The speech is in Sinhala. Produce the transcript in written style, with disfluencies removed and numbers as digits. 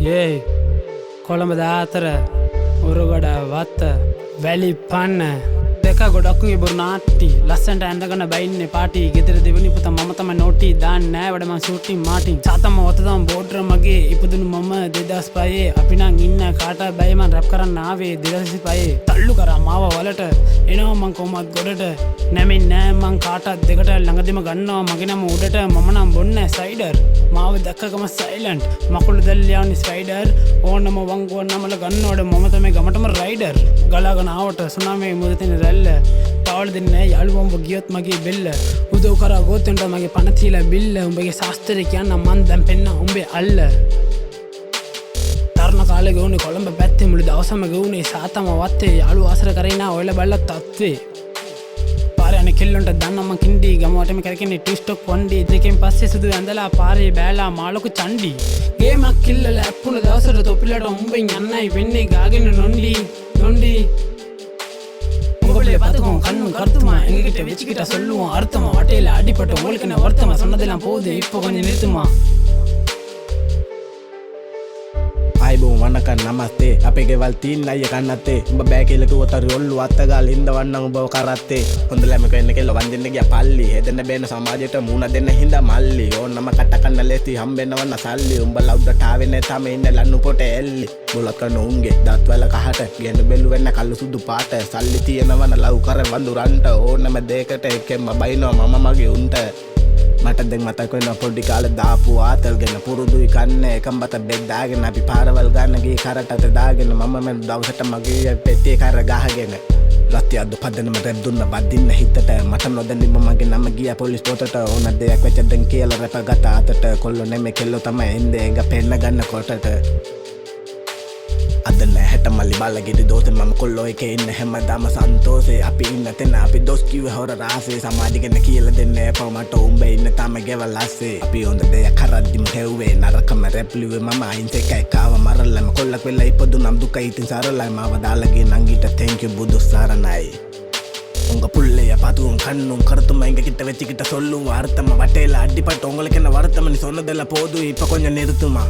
ஏய் කොළඹ 14 උරුගොඩ වත්ත වැලි පන්න දෙක ගොඩක්ගේ බොරුනාටි ලස්සන්ට ඇඳගන බයින්නේ පාටි ගෙදර දෙවනි පුතා මම තමයි නෝටි දාන්න නෑ වැඩ මං ෂූටින් මාටින් සාතම ඔතදම බෝඩ්ර මගේ ඉපදුණු මම 2005 අපි නම් ඉන්න කාට බයි මං රැප් කරන්න ආවේ 2025 තල්ලු කරා මාව වලට එනවා මං කොහමත් ගොඩට නැමින් නෑ මං කාටත් දෙකට ළඟදිම ගන්නවා මගේ නම උඩට මම නම් බොන්නේ සයිඩර් මාව දැක්කකම සයිලන්ට් මකුළු දැල්ලියානි ස්පයිඩර් ඕනම වංගුව නමල ගන්නවඩ මම තමයි ගමටම රයිඩර් ගලාගෙන ආවට සුනාමි මුදතින රැල්ල පාවල දෙන්නේ යාළුවම්ව ගියොත් මගේ බෙල්ල උදව් කරා ගෝතෙන්ට මගේ පණ තියලා බිල්ල උඹගේ ශාස්ත්‍රය කියන්න මන් දැන් පෙන්න උඹේ අල්ල තරුණ කාලේ ගොන්නේ කොළඹ පැත්තේ මුළු දවසම ගොන්නේ සාතම වත්තේ යාළුව ආසර කරේනා ඔයලා බල්ලත් තත්වේ පාරේ කෙල්ලොන්ට දන්න මං කින්ඩි ගමවටම කරකෙන්නේ ටිස්ටොක් වන්ඩි දෙකෙන් පස්සේ සුදු ඇඳලා පාරේ බෑලා මාළොකු චණ්ඩි ගේමක් කිල්ලලා ඇප්පුන දවසට තොපිලට උඹෙන් යන්නයි වෙන්නේ ගාගෙන நொண்டி உங்களே பார்த்துக்கோங்க கண்ணும் கருத்துமா எங்ககிட்ட வச்சுக்கிட்ட சொல்லுவோம் அர்த்தமா வாட்டையில அடிப்பட்ட உங்களுக்கு நான் வருத்தமா சொன்னதெல்லாம் போகுது இப்போ கொஞ்சம் நிறுத்துமா අයිබෝ වන්නකන් නමස්තේ අපේ ගෙවල් තින් අය කන්නත්තේ උඹ බෑ කියලා කිව්වොත් අර ඔල්ලු අත්තගාල ඉඳ වන්නම් උඹව කරත්තේ හොඳ ළම කෙන්න කෙල්ල වන්දින්න ගියා පල්ලි හෙදෙන්න බේන සමාජයට මූණ දෙන්න හින්දා මල්ලි ඕන්නම කට කන්න ලේසි හම්බෙන්නවන්න සල්ලි උඹ ලව්ඩට ආවේ නැ තම ඉන්න ලන්නු පොට එල්ලි බොලක් කරන උන්ගේ දත් වල කහට ගෙන බෙල්ලු වෙන්න කළු සුදු පාට සල්ලි තියෙනවන ලව් කර වඳුරන්ට ඕන්නම දෙයකට එකෙන්ම බයිනවා මම මගේ උන්ට මට දැන් මතක වෙන පොඩි කාලේ දාපු ආතල් ගැන පුරුදුයි කන්නේ එකම බත බෙක් දාගෙන අපි පාරවල් ගන්න ගියේ කරටට දාගෙන මම මෙන්න දවසට මගේ පෙට්ටිය කර ගහගෙන රත්ති අද්ද පදනම රැප් දුන්න බදින්න හිතට මට නොදැනීම මගේ නම ගියා පොලිස් පොතට ඕන දෙයක් වෙච්ච දැන් කියලා රැප ගත අතට කොල්ලෝ නෙමෙයි කෙල්ලෝ තමයි එන්නේ එංග පෙන්න ගන්න කොටට අද නැහැ මල්ලි බල්ලගෙඩි දෝතෙන් මම කොල්ලෝ එකේ ඉන්න හැමදාම සන්තෝෂේ අපි ඉන්න තැන අපි දොස් කිව්වේ හොර රාසේ සමාජිකෙන් කියලා දෙන්නේ එපා මට උඹේ ඉන්න තම ගෙවල් ඇස්සේ අපි හොඳ දෙයක් කරද්දිම හෙව්වේ නරකම රැප් ලිව්වේ මම අයින්ස් එකයි කාව මරලම කොල්ලක් වෙලා ඉපදුනම් දුකයි ඉතින් සරලයි මාව දාලාගේ නංගිට thank you බුදු සරණයි உங்க புள்ளைய பார்த்துவும் கண்ணும் கருத்தும் எங்க கிட்ட வச்சுக்கிட்ட சொல்லுவோம் அர்த்தமா வட்டையில அடிப்பட்டு உங்களுக்கு என்ன வருத்தம் நீ சொன்னதெல்லாம் போதும் இப்ப கொஞ்சம் நிறுத்துமா